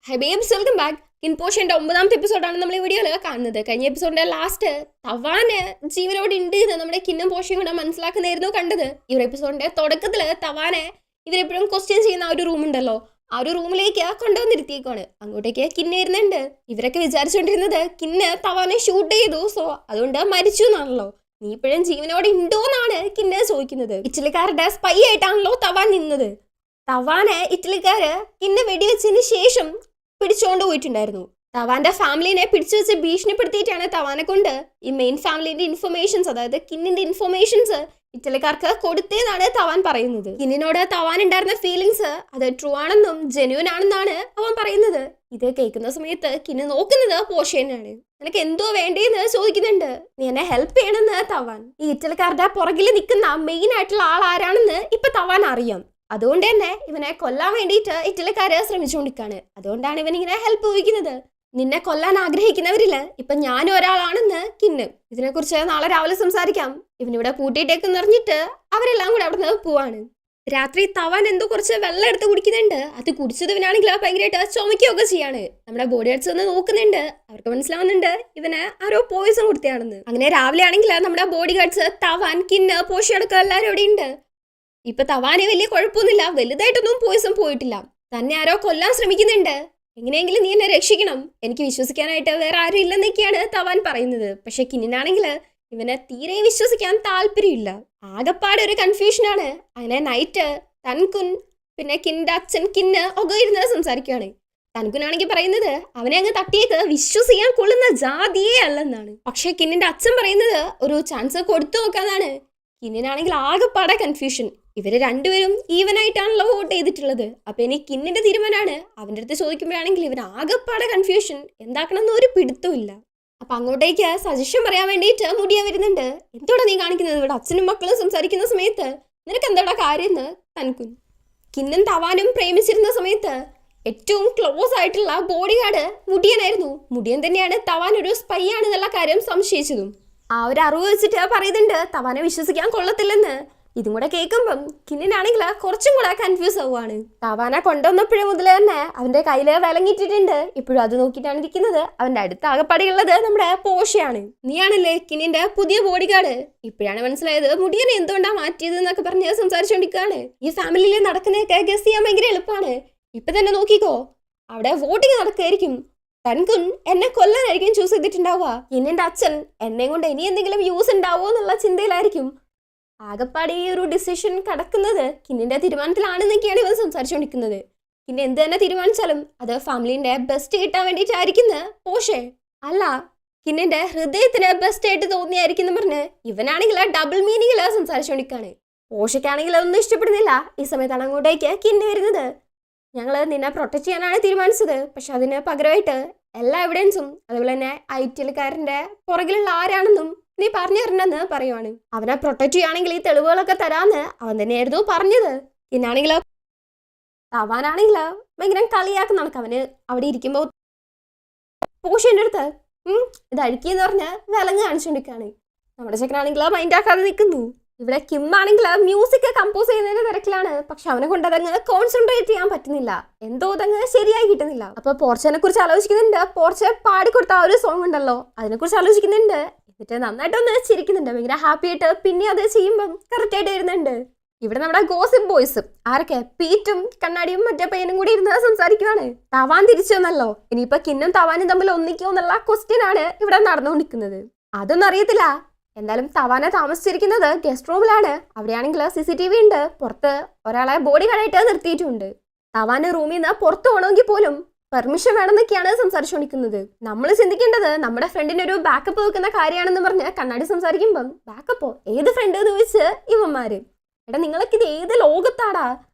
High babes, welcome back. In പോഷന്റെ 9ാമത്തെ എപ്പിസോഡാണ് നമ്മൾ ഈ വീഡിയോയിൽ കാണുന്നത്. കഴിഞ്ഞ എപ്പിസോഡിന്റെ ലാസ്റ്റ് തവാന് ജീവനോട് ഉണ്ട് എന്ന് നമ്മുടെ കിന്നും പോഷയും കൂടെ മനസ്സിലാക്കുന്നതായിരുന്നു കണ്ടത്. ഈ ഒരു എപ്പിസോഡിന്റെ തുടക്കത്തിൽ തവാനെ ഇവരെപ്പോഴും ക്വസ്റ്റ്യൻ ചെയ്യുന്ന ആ ഒരു റൂം ഉണ്ടല്ലോ, ആ ഒരു റൂമിലേക്ക് കൊണ്ടുവന്നിരുത്തിയേക്കാണ്. അങ്ങോട്ടേക്ക് കിന്ന് വരുന്നുണ്ട്. ഇവരൊക്കെ വിചാരിച്ചുകൊണ്ടിരുന്നത് കിന്ന് തവാനെ ഷൂട്ട് ചെയ്തു, സോ അതുകൊണ്ട് മരിച്ചു എന്നാണല്ലോ. നീ ഇപ്പോഴും ജീവനോടെ ഉണ്ടോ എന്നാണ് കിന്ന് ചോദിക്കുന്നത്. ഇറ്റലിക്കാരുടെ സ്പൈ ആയിട്ടാണല്ലോ തവാൻ നിന്നത്. തവാനെ ഇറ്റലിക്കാര് കിന്ന് വെടിവെച്ചതിന് ശേഷം പിടിച്ചുകൊണ്ട് പോയിട്ടുണ്ടായിരുന്നു. തവാന്റെ ഫാമിലിനെ പിടിച്ചു വെച്ച് ഭീഷണിപ്പെടുത്തിയിട്ടാണ് തവാനെ കൊണ്ട് ഈ മെയിൻ ഫാമിലിന്റെ ഇൻഫർമേഷൻസ്, അതായത് കിന്നിന്റെ ഇൻഫർമേഷൻസ് ഇറ്റലിക്കാർക്ക് കൊടുത്തേന്നാണ് തവാൻ പറയുന്നത്. കിന്നിനോട് തവാൻ ഉണ്ടായിരുന്ന ഫീലിങ്സ് അത് ട്രൂ ആണെന്നും ജെന്യൂൻ ആണെന്നാണ് അവൻ പറയുന്നത്. ഇത് കേൾക്കുന്ന സമയത്ത് കിന്ന് നോക്കുന്നത് പോഷേനാണ്. നിനക്ക് എന്തോ വേണ്ടേന്ന് ചോദിക്കുന്നുണ്ട്. നീ എന്നെ ഹെൽപ്പ് ചെയ്യണമെന്ന് തവാൻ. ഈ ഇറ്റലിക്കാരുടെ പുറകിൽ നിൽക്കുന്ന മെയിൻ ആയിട്ടുള്ള ആൾ ആരാണെന്ന് ഇപ്പൊ തവാൻ അറിയാം. അതുകൊണ്ട് തന്നെ ഇവനെ കൊല്ലാൻ വേണ്ടിയിട്ട് ഇറ്റലിക്കാര് ശ്രമിച്ചുകൊണ്ടിരിക്കുകയാണ്. അതുകൊണ്ടാണ് ഇവൻ ഇങ്ങനെ ഹെൽപ്പ് ചോദിക്കുന്നത്. നിന്നെ കൊല്ലാൻ ആഗ്രഹിക്കുന്നവരില് ഇപ്പൊ ഞാനും ഒരാളാണെന്ന് കിന്ന്. ഇതിനെക്കുറിച്ച് നാളെ രാവിലെ സംസാരിക്കാം. ഇവനിവിടെ പൂട്ടിയിട്ടേക്കെന്ന് പറഞ്ഞിട്ട് അവരെല്ലാം കൂടെ അവിടെ നിന്ന് പോവാണ്. രാത്രി തവാൻ എന്തോ കുറച്ച് വെള്ളം എടുത്ത് കുടിക്കുന്നുണ്ട്. അത് കുടിച്ചത് ഇവനാണെങ്കിൽ ഭയങ്കരമായിട്ട് ചുമക്കുകയൊക്കെ ചെയ്യാണ്. നമ്മുടെ ബോഡി ഗാർഡ്സ് ഒന്ന് നോക്കുന്നുണ്ട്. അവർക്ക് മനസ്സിലാവുന്നുണ്ട് ഇവന് ആരോ പോയിസൺ കൊടുത്തയാണെന്ന്. അങ്ങനെ രാവിലെ ആണെങ്കിൽ നമ്മുടെ ബോഡി ഗാർഡ്സ് തവാൻ, കിന്ന്, പോഷി അടക്കം എല്ലാവരും ഇവിടെ ഉണ്ട്. ഇപ്പൊ തവാനെ വലിയ കുഴപ്പമൊന്നുമില്ല, വലുതായിട്ടൊന്നും പോയിസം പോയിട്ടില്ല. തന്നെ ആരോ കൊല്ലാൻ ശ്രമിക്കുന്നുണ്ട്. എങ്ങനെയെങ്കിലും നീ എന്നെ രക്ഷിക്കണം, എനിക്ക് വിശ്വസിക്കാനായിട്ട് വേറെ ആരും ഇല്ലെന്നൊക്കെയാണ് തവാൻ പറയുന്നത്. പക്ഷെ കിന്നിനാണെങ്കിൽ ഇവനെ തീരെ വിശ്വസിക്കാൻ താല്പര്യമില്ല. ആകെപ്പാടെ ഒരു കൺഫ്യൂഷനാണ്. അങ്ങനെ നൈറ്റ് തൻകുൻ പിന്നെ കിന്റെ അച്ഛൻ കിന്ന് ഒക്കെ ഇരുന്ന് സംസാരിക്കുകയാണ്. തൻകുനാണെങ്കിൽ പറയുന്നത് അവനെ അങ്ങ് തട്ടിയേക്ക്, വിശ്വസിക്കാൻ കൊള്ളുന്ന ജാതിയേ അല്ലെന്നാണ്. പക്ഷെ കിന്നിന്റെ അച്ഛൻ പറയുന്നത് ഒരു ചാൻസ് കൊടുത്തു നോക്കാന്നാണ്. കിന്നിനാണെങ്കിൽ ആകെപ്പാടെ കൺഫ്യൂഷൻ. ഇവര് രണ്ടുപേരും ഈവനായിട്ടാണല്ലോ വോട്ട് ചെയ്തിട്ടുള്ളത്. അപ്പൊ ഇനി കിന്നിന്റെ തീരുമാനമാണ്. അവന്റെ അടുത്ത് ചോദിക്കുമ്പോഴാണെങ്കിൽ ഇവൻ ആകെപ്പാടെ കൺഫ്യൂഷൻ, എന്താക്കണമെന്ന് ഒരു പിടുത്തമില്ല. അപ്പൊ അങ്ങോട്ടേക്ക് സജഷൻ പറയാൻ വേണ്ടിയിട്ട് മുടിയ വരുന്നുണ്ട്. എന്തോടാ നീ കാണിക്കുന്നത്? ഇവിടെ അച്ഛനും മക്കളും സംസാരിക്കുന്ന സമയത്ത് നിനക്ക് എന്താടാ കാര്യം എന്ന് തൻകുൻ. കിന്നും തവാനും പ്രേമിച്ചിരുന്ന സമയത്ത് ഏറ്റവും ക്ലോസ് ആയിട്ടുള്ള ബോഡി ഗാർഡ് മുടിയനായിരുന്നു. മുടിയൻ തന്നെയാണ് തവാൻ ഒരു സ്പൈ ആണെന്നുള്ള കാര്യം സംശയിച്ചതും. ആ ഒരു അറിവ് വെച്ചിട്ട് പറയുന്നുണ്ട് തവാനെ വിശ്വസിക്കാൻ കൊള്ളത്തില്ലെന്ന്. ഇതും കൂടെ കേൾക്കുമ്പം കിന്നിനാണെങ്കിൽ കുറച്ചും കൂടെ കൺഫ്യൂസ് ആവുകയാണ്. തവാനെ കൊണ്ടുവന്നപ്പോഴേ മുതൽ തന്നെ അവന്റെ കയ്യില് വിലങ്ങിട്ടിട്ടുണ്ട്. ഇപ്പോഴും അത് നോക്കിയിട്ടാണ് ഇരിക്കുന്നത്. അവന്റെ അടുത്ത ആകെപ്പാടിയുള്ളത് നമ്മുടെ പോഷയാണ്. നീയാണല്ലേ കിന്നിന്റെ പുതിയ ബോഡി ഗാർഡ്. ഇപ്പോഴാണ് മനസ്സിലായത് മുടിയനെ എന്തുകൊണ്ടാ മാറ്റിയത് എന്നൊക്കെ പറഞ്ഞ് സംസാരിച്ചുകൊണ്ടിരിക്കുകയാണ്. ഈ ഫാമിലിയിൽ നടക്കുന്നതൊക്കെ ഗസ് ചെയ്യാൻ ഭയങ്കര എളുപ്പമാണ്. ഇപ്പൊ തന്നെ നോക്കിക്കോ, അവിടെ വോട്ടിങ് നടക്കുകയായിരിക്കും. തൻകുൻ എന്നെ കൊല്ലാനായിരിക്കും ചൂസ് ചെയ്തിട്ടുണ്ടാവുക. കിന്നിന്റെ അച്ഛൻ എന്നെ കൊണ്ട് ഇനി എന്തെങ്കിലും യൂസ് ഉണ്ടാവോ എന്നുള്ള ചിന്തയിലായിരിക്കും. ആകെപ്പാടെ ഈ ഒരു ഡിസിഷൻ കടക്കുന്നത് കിന്നിന്റെ തീരുമാനത്തിലാണെന്നൊക്കെയാണ് ഇവൻ സംസാരിച്ചുകൊണ്ടിരിക്കുന്നത്. കിന്നെ എന്ത് തന്നെ തീരുമാനിച്ചാലും അത് ഫാമിലിന്റെ ബെസ്റ്റ് കിട്ടാൻ വേണ്ടിയിട്ടായിരിക്കുന്ന പോഷേ അല്ല, കിന്നിന്റെ ഹൃദയത്തിന് ബെസ്റ്റ് ആയിട്ട് തോന്നിയായിരിക്കും എന്ന് പറഞ്ഞ് ഇവനാണെങ്കിൽ ഡബിൾ മീനിങ്ങില് സംസാരിച്ചുകൊണ്ടിരിക്കുകയാണ്. പോഷയ്ക്കാണെങ്കിൽ അതൊന്നും ഇഷ്ടപ്പെടുന്നില്ല. ഈ സമയത്താണ് അങ്ങോട്ടേക്ക് കിന്ന് വരുന്നത്. ഞങ്ങൾ നിന്നെ പ്രൊട്ടക്ട് ചെയ്യാനാണ് തീരുമാനിച്ചത്, പക്ഷെ അതിന് പകരമായിട്ട് എല്ലാ എവിഡൻസും അതുപോലെ തന്നെ ഐറ്റിയൽക്കാരന്റെ പുറകിലുള്ള ആരാണെന്നും നീ പറഞ്ഞു തരണമെന്ന് പറയുവാണ്. അവനെ പ്രൊട്ടക്ട് ചെയ്യുകയാണെങ്കിൽ ഈ തെളിവുകളൊക്കെ തരാന്ന് അവൻ തന്നെയായിരുന്നു പറഞ്ഞത്. പിന്നാണെങ്കിലോ തവാനാണെങ്കിലോ ഭയങ്കര കളിയാക്കി നടക്കും. അവന് അവിടെ ഇരിക്കുമ്പോൾ പോഷന്റെ അടുത്ത് ഇത് അഴിക്കെന്ന് പറഞ്ഞ് വിലങ്ങ് കാണിച്ചുകൊണ്ടിരിക്കുകയാണ്. നമ്മുടെ ചെക്കനാണെങ്കിലോ മൈൻഡ് ആക്കാതെ നിൽക്കുന്നു. ഇവിടെ കിം ആണെങ്കിൽ മ്യൂസിക് കമ്പോസ് ചെയ്യുന്നതിന്റെ തിരക്കിലാണ്. പക്ഷെ അവനെ കൊണ്ട് അതങ്ങ് കോൺസെൻട്രേറ്റ് ചെയ്യാൻ പറ്റുന്നില്ല. എന്തോ അതങ്ങ് ശരിയായി കിട്ടുന്നില്ല. അപ്പൊ പോർച്ചനെ കുറിച്ച് ആലോചിക്കുന്നുണ്ട്. പോർച്ച പാടിക്കൊടുത്ത ആ ഒരു സോങ് ഉണ്ടല്ലോ, അതിനെ കുറിച്ച് ആലോചിക്കുന്നുണ്ട്. എന്നിട്ട് നന്നായിട്ടൊന്ന് ചിരിക്കുന്നുണ്ട്. ഭയങ്കര ഹാപ്പി ആയിട്ട് പിന്നെ അത് ചെയ്യുമ്പം കറക്റ്റ് ആയിട്ട് വരുന്നുണ്ട്. ഇവിടെ നമ്മുടെ ഗോസിപ്പ് ബോയ്സ് ആരൊക്കെ പീറ്റും കണ്ണാടിയും മറ്റേ പയ്യനും കൂടി ഇരുന്ന് സംസാരിക്കുവാണ്. തവാൻ തിരിച്ചു വന്നല്ലോ, ഇനിയിപ്പൊ കിന്നും തവാനും തമ്മിൽ ഒന്നിക്കോ എന്നുള്ള ക്വസ്റ്റ്യൻ ആണ് ഇവിടെ നടന്നുകൊണ്ടിരിക്കുന്നത്. അതൊന്നും അറിയത്തില്ല. എന്തായാലും തവാനെ താമസിച്ചിരിക്കുന്നത് ഗസ്റ്റ് റൂമിലാണ്. അവിടെയാണെങ്കിൽ CCTV ഉണ്ട്. പുറത്ത് ഒരാളെ ബോഡി ഗാർഡായിട്ട് നിർത്തിയിട്ടുണ്ട്. തവാന് റൂമിൽ നിന്ന് പുറത്തു പോകണമെങ്കിൽ പോലും പെർമിഷൻ വേണമെന്നൊക്കെയാണ് സംസാരിച്ചുകൊണ്ടിരിക്കുന്നത്. നമ്മൾ ചിന്തിക്കേണ്ടത് നമ്മുടെ ഫ്രണ്ടിന് ഒരു ബാക്കപ്പ് വെക്കുന്ന കാര്യമാണെന്ന് പറഞ്ഞ് കണ്ണാടി സംസാരിക്കുമ്പം ബാക്കപ്പോ ഏത് ഫ്രണ്ട് എന്ന് ചോദിച്ച് ഇവന്മാര്, എടാ നിങ്ങളൊക്കെ ഇത് ഏത് ലോകത്താടാ?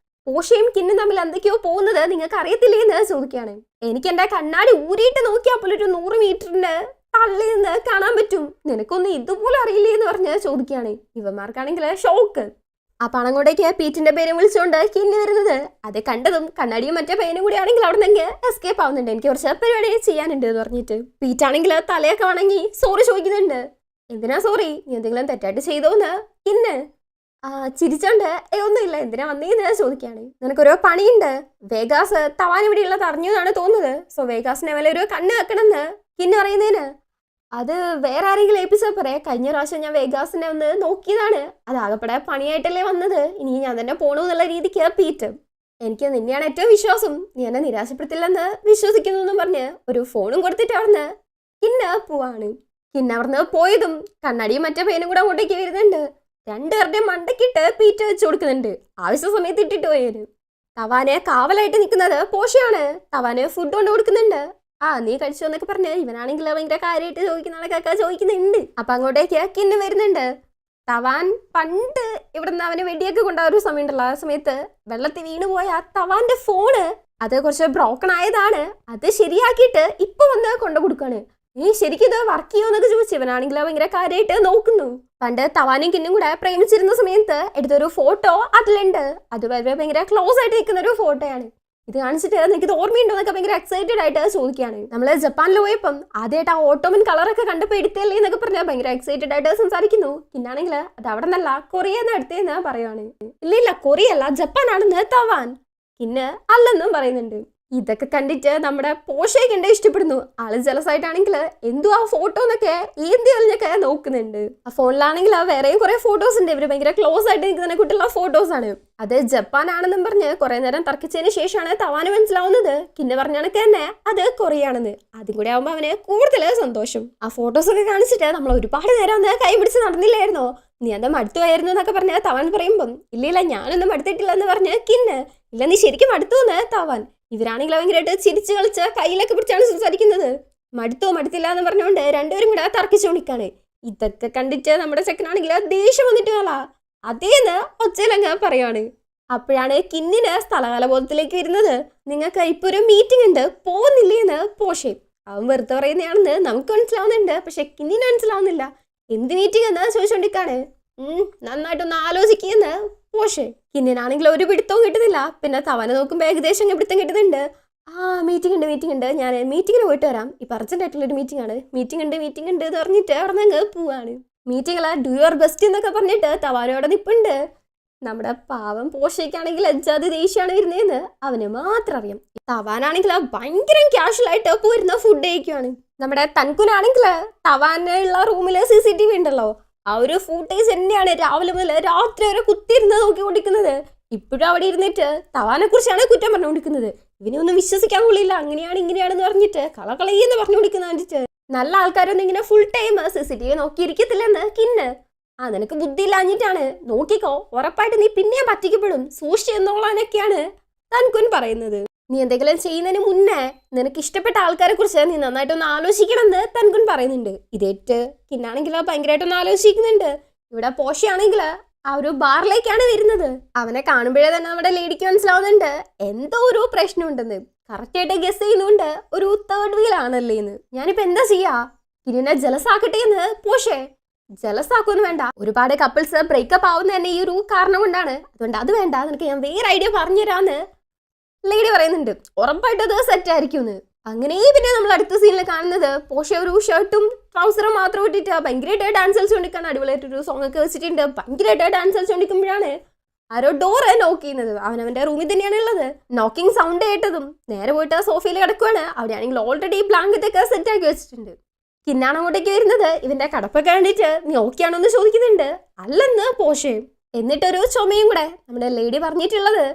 പോഷയും കിന്നും തമ്മിൽ എന്തൊക്കെയോ പോകുന്നത് നിങ്ങൾക്ക് അറിയത്തില്ലേ എന്ന് ചോദിക്കുകയാണ്. എനിക്ക് എന്റെ കണ്ണാടി ഊരിയിട്ട് നോക്കിയാൽ പോലും ഒരു 100 മീറ്ററിന്റെ തള്ളി നിന്ന് കാണാൻ പറ്റും. നിനക്കൊന്നും ഇതുപോലെ അറിയില്ലേ എന്ന് പറഞ്ഞ് ചോദിക്കുകയാണ്. ഇവന്മാർക്കാണെങ്കിൽ ഷോക്ക്. ആ പണങ്ങോട്ടേക്ക് പീറ്റിന്റെ പേരും വിളിച്ചുകൊണ്ട് കിന്നി വരുന്നത്. അത് കണ്ടതും കണ്ണാടിയും മറ്റേ പേനും കൂടി ആണെങ്കിൽ അവിടെ നിന്ന് എസ്കേപ്പ് ആവുന്നുണ്ട്. എനിക്ക് കുറച്ച് പരിപാടി ചെയ്യാനുണ്ട് എന്ന് പറഞ്ഞിട്ട് പീറ്റാണെങ്കിൽ തലയൊക്കെ വണങ്ങി സോറി ചോദിക്കുന്നുണ്ട്. എന്തിനാ സോറി? നീ എന്തെങ്കിലും തെറ്റായിട്ട് ചെയ്തോന്ന് കിന്ന്. ചിരിച്ചോണ്ട് ഒന്നുമില്ല, എന്തിനാ വന്നേന്ന് ചോദിക്കാണ്. നിനക്കൊരു പണിയുണ്ട്, വേഗാസ് തവാൻ ഇവിടെ ഉള്ളത് അറിഞ്ഞു എന്നാണ് തോന്നുന്നത്. സോ വേഗാസിനെ വല്ല ഒരു കണ്ണ് വെക്കണമെന്ന് കിന്നു അറിയുന്നതിന് അത് വേറെ ആരെങ്കിലും ഏൽപ്പിച്ചാ പറയാ. കഴിഞ്ഞ പ്രാവശ്യം ഞാൻ വേഗാസിനെ ഒന്ന് നോക്കിയതാണ്, അത് ആകപ്പെടെ പണിയായിട്ടല്ലേ വന്നത്, ഇനി ഞാൻ തന്നെ പോണു എന്നുള്ള രീതിക്ക് പീറ്റ്. എനിക്ക് നിന്നെയാണ് ഏറ്റവും വിശ്വാസം, നീ എന്നെ നിരാശപ്പെടുത്തില്ലെന്ന് വിശ്വസിക്കുന്നു എന്നും പറഞ്ഞ് ഒരു ഫോണും കൊടുത്തിട്ട് അവിടുന്ന് കിന്ന പോവാണ്. കിന്ന അവിടുന്ന് പോയതും കണ്ണടിയും മറ്റേ പേനും കൂടെ അങ്ങോട്ടേക്ക് വരുന്നുണ്ട്. രണ്ടുപേരുടെയും മണ്ടക്കിട്ട് പീറ്റ് വെച്ച് കൊടുക്കുന്നുണ്ട്. ആവശ്യ സമയത്ത് ഇട്ടിട്ട് പോയേന്. തവാനെ കാവലായിട്ട് നിൽക്കുന്നത് പോഷയാണ്. തവാന് ഫുഡ് കൊണ്ട് കൊടുക്കുന്നുണ്ട്. നീ കഴിച്ചു എന്നൊക്കെ പറഞ്ഞ് ഇവനാണെങ്കിൽ ഭയങ്കര കാര്യമായിട്ട് ചോദിക്കുന്നതൊക്കെ ചോദിക്കുന്നുണ്ട്. അപ്പൊ അങ്ങോട്ടേക്ക് കിന്നു വരുന്നുണ്ട്. തവാൻ പണ്ട് ഇവിടുന്ന് അവന് വെടിയൊക്കെ കൊണ്ടുപോയ ഒരു സമയം ഉണ്ടല്ലോ, ആ സമയത്ത് വെള്ളത്തിൽ വീണുപോയ തവാന്റെ ഫോണ് അത് കുറച്ച് ബ്രോക്കൺ ആയതാണ്. അത് ശരിയാക്കിയിട്ട് ഇപ്പൊ വന്ന് കൊണ്ടു കൊടുക്കാണ്. ശരിക്കും ഇത് വർക്ക് ചെയ്യുമോ എന്നൊക്കെ ചോദിച്ചു. ഇവനാണെങ്കിൽ ഭയങ്കര കാര്യമായിട്ട് നോക്കുന്നു. പണ്ട് തവാനും കിന്നും കൂടെ പ്രേമിച്ചിരുന്ന സമയത്ത് എടുത്തൊരു ഫോട്ടോ അതിലുണ്ട്. അത് വളരെ ഭയങ്കര ക്ലോസ് ആയിട്ട് നിൽക്കുന്ന ഒരു ഫോട്ടോയാണ്. ഇത് കാണിച്ചിട്ട് നിനക്ക് ഓർമ്മയുണ്ടോ എന്നൊക്കെ ഭയങ്കര എക്സൈറ്റഡ് ആയിട്ട് ചോദിക്കുകയാണ്. നമ്മള് ജപ്പാനിൽ പോയപ്പം ആദ്യമായിട്ട് ആ ഓട്ടോമൻ കളറൊക്കെ കണ്ടപ്പോൾ എടുത്തല്ലേ എന്നൊക്കെ പറഞ്ഞാൽ ഭയങ്കര എക്സൈറ്റഡ് ആയിട്ട് സംസാരിക്കുന്നു. പിന്നാണെങ്കിൽ അത് അവിടെ നിന്നല്ല കൊറിയെന്ന് എടുത്തേന്ന് പറയുവാണ്. ഇല്ല കൊറിയ അല്ല ജപ്പാനാണെന്ന് തവാൻ. പിന്നെ അല്ലെന്നും പറയുന്നുണ്ട്. ഇതൊക്കെ കണ്ടിട്ട് നമ്മുടെ പോഷയ്ക്ക് എന്റെ ഇഷ്ടപ്പെടുന്നു. ആള് ജലസായിട്ടാണെങ്കിൽ എന്തോ ആ ഫോട്ടോ എന്നൊക്കെ ഏന്തി കളിഞ്ഞൊക്കെ നോക്കുന്നുണ്ട്. ആ ഫോണിലാണെങ്കിൽ വേറെയും കുറെ ഫോട്ടോസ് ഉണ്ട്. ഇവര് ഭയങ്കര ക്ലോസ് ആയിട്ട് നിൽക്കുന്ന കുട്ടിയുള്ള ഫോട്ടോസ് ആണ്. അത് ജപ്പാനാണെന്നും പറഞ്ഞ് കുറെ നേരം തർക്കിച്ചതിന് ശേഷമാണ് തവാന് മനസ്സിലാവുന്നത് കിന്നെ പറഞ്ഞാണൊക്കെ തന്നെ അത് കൊറിയാണെന്ന്. അതും കൂടെ ആവുമ്പോ അവന് കൂടുതൽ സന്തോഷം. ആ ഫോട്ടോസ് ഒക്കെ കാണിച്ചിട്ട് നമ്മൾ ഒരുപാട് നേരം ഒന്ന് കൈ പിടിച്ച് നടന്നില്ലായിരുന്നോ, നീ എന്താ മടുത്തുമായിരുന്നു എന്നൊക്കെ പറഞ്ഞ തവാൻ പറയുമ്പം ഇല്ല ഞാനൊന്നും മടുത്തിട്ടില്ല എന്ന് പറഞ്ഞ് കിന്ന് ഇല്ല നീ ശരിക്കും മടുത്തു എന്ന് തവാൻ. ഇവരാണെങ്കിൽ ഭയങ്കരമായിട്ട് ചിരിച്ചു കളിച്ച് കയ്യിലൊക്കെ പിടിച്ചാണ് സംസാരിക്കുന്നത്. മടുത്തില്ല എന്ന് പറഞ്ഞുകൊണ്ട് രണ്ടുപേരും കൂടെ തർക്കിച്ചോണ്ടിക്കാണ്. ഇതൊക്കെ കണ്ടിട്ട് നമ്മുടെ ചെക്കനാണെങ്കിൽ ദേഷ്യം വന്നിട്ട് അതേന്ന് ഒച്ചയിലങ്ങ് പറയാണ്. അപ്പോഴാണ് കിന്നിന് സ്ഥലകാലബോധത്തിലേക്ക് വരുന്നത്. നിങ്ങൾക്ക് ഇപ്പൊ ഒരു മീറ്റിംഗ് ഉണ്ട്, പോകുന്നില്ലേന്ന് പോഷെ. അവൻ വെറുതെ പറയുന്നതാണെന്ന് നമുക്ക് മനസ്സിലാവുന്നുണ്ട്, പക്ഷെ കിന്നിന് മനസ്സിലാവുന്നില്ല. എന്ത് മീറ്റിംഗ് എന്ന് ചോദിച്ചോണ്ടിരിക്കാണ്. നന്നായിട്ടൊന്ന് ആലോചിക്കുന്ന് പോഷെ. കിന്നിനാണെങ്കിൽ ഒരു പിടുത്തവും കിട്ടുന്നില്ല. പിന്നെ തവനെ നോക്കുമ്പോൾ ഏകദേശം പിടുത്തം കിട്ടുന്നുണ്ട്. മീറ്റിംഗ് ഉണ്ട്, ഞാൻ മീറ്റിങ്ങിന് പോയിട്ട് വരാം, ഇപ്പൊ അർജന്റായിട്ടുള്ളൊരു മീറ്റിംഗ് ആണ്, മീറ്റിംഗ് ഉണ്ട് എന്ന് പറഞ്ഞിട്ട് അവിടെ നിന്ന് പോവാണ്. മീറ്റിംഗില് ഡു യുവർ ബെസ്റ്റ് എന്നൊക്കെ പറഞ്ഞിട്ട് തവാനോടെ നിപ്പുണ്ട്. നമ്മുടെ പാവം പോഷയ്ക്കാണെങ്കിൽ അജാതി ദേഷ്യമാണ് വരുന്നതെന്ന് അവന് മാത്രം അറിയാം. തവാനാണെങ്കിൽ ഭയങ്കര ക്യാഷ്വലായിട്ട് പോയിരുന്ന ഫുഡ് കഴിക്കുവാണ്. നമ്മുടെ തൻകുനാണെങ്കിൽ തവാനുള്ള റൂമില് CCTV ഉണ്ടല്ലോ, ആ ഒരു ഫൂട്ടേജ് തന്നെയാണ് രാവിലെ മുതൽ രാത്രി വരെ കുത്തിയിരുന്ന് നോക്കിക്കൊണ്ടിരിക്കുന്നത്. ഇപ്പോഴും അവിടെ ഇരുന്നിട്ട് തവാനെ കുറിച്ചാണ് കുറ്റം പറഞ്ഞുകൊണ്ടിരിക്കുന്നത്. ഇവനെ ഒന്നും വിശ്വസിക്കാൻ കൊള്ളില്ല, അങ്ങനെയാണ് ഇങ്ങനെയാണെന്ന് പറഞ്ഞിട്ട് കളകളയെന്ന് പറഞ്ഞുകൊണ്ടിരിക്കുന്ന കണ്ടിട്ട് നല്ല ആൾക്കാരൊന്നും ഇങ്ങനെ ഫുൾ ടൈം CCTV നോക്കിയിരിക്കത്തില്ലെന്ന് കിന്ന്. നിനക്ക് ബുദ്ധി ഇല്ലാഞ്ഞിട്ടാണ്, നോക്കിക്കോ, ഉറപ്പായിട്ട് നീ പിന്നെയും പറ്റിക്കപ്പെടും, സൂക്ഷിച്ച് എന്നോളാനൊക്കെയാണ് തൻകുൻ പറയുന്നത്. നീ എന്തെങ്കിലും ചെയ്യുന്നതിന് മുന്നേ നിനക്ക് ഇഷ്ടപ്പെട്ട ആൾക്കാരെ കുറിച്ച് നീ നന്നായിട്ടൊന്ന് ആലോചിക്കണം എന്ന് തൻകുൻ പറയുന്നുണ്ട്. ഇതേറ്റ് കിന്നാണെങ്കിൽ ഭയങ്കരമായിട്ടൊന്ന് ആലോചിക്കുന്നുണ്ട്. ഇവിടെ പോഷയാണെങ്കിൽ ആ ഒരു ബാറിലേക്കാണ് വരുന്നത്. അവനെ കാണുമ്പോഴേ തന്നെ നമ്മുടെ ലേഡിക്ക് മനസ്സിലാവുന്നുണ്ട് എന്തോ ഒരു പ്രശ്നം ഉണ്ടെന്ന്. കറക്റ്റായിട്ട് ഗസ് ചെയ്യുന്നുണ്ട് ഒരു തേർഡ് വീൽ ആണല്ലേന്ന്. ഞാനിപ്പോ എന്താ ചെയ്യാ, കിന്നെ ജലസാക്കട്ടെ എന്ന് പോഷേ. ജലസാക്കൊന്നും വേണ്ട, ഒരുപാട് കപ്പിൾസ് ബ്രേക്കപ്പ് ആവുന്ന തന്നെ ഈ ഒരു കാരണം കൊണ്ടാണ്, അതുകൊണ്ട് അത് വേണ്ട, നിനക്ക് ഞാൻ വേറെ ഐഡിയ പറഞ്ഞുതരാന്ന് ലേഡി പറയുന്നുണ്ട്. ഉറപ്പായിട്ട് അത് സെറ്റ് ആയിരിക്കും. അങ്ങനെ പിന്നെ നമ്മൾ അടുത്ത സീനിൽ കാണുന്നത് പോഷ ഒരു ഷർട്ടും ട്രൗസറും മാത്രം ഇട്ടിട്ട് ഭയങ്കരമായിട്ട് ഡാൻസ് കളിച്ചുകൊണ്ടിരിക്കാണ്. അടിപൊളിയായിട്ടൊരു സോങ് ഒക്കെ വെച്ചിട്ടുണ്ട്. ഭയങ്കരമായിട്ട് ഡാൻസ് കളിച്ചുകൊണ്ടിരിക്കുമ്പോഴാണ് ആരോ ഡോറ് നോക്ക് ചെയ്യുന്നത്. അവനവന്റെ റൂമിൽ തന്നെയാണ് ഉള്ളത്. നോക്കിങ് സൗണ്ട് കേട്ടതും നേരെ പോയിട്ട് സോഫയിൽ കിടക്കുവാണ്. അവിടെയാണെങ്കിൽ ഓൾറെഡി ബ്ലാങ്കറ്റ് ഒക്കെ സെറ്റ് ആക്കി വെച്ചിട്ടുണ്ട്. കിന്നാണ് അങ്ങോട്ടേക്ക് വരുന്നത്. ഇവന്റെ കടപ്പൊക്കെ കണ്ടിട്ട് നീ ഓക്കെയാണോ എന്ന് ചോദിക്കുന്നുണ്ട്. അല്ലെന്ന് പോഷയും. എന്നിട്ടൊരു ചുമയും കൂടെ. നമ്മുടെ ലേഡി പറഞ്ഞിട്ടുള്ളത്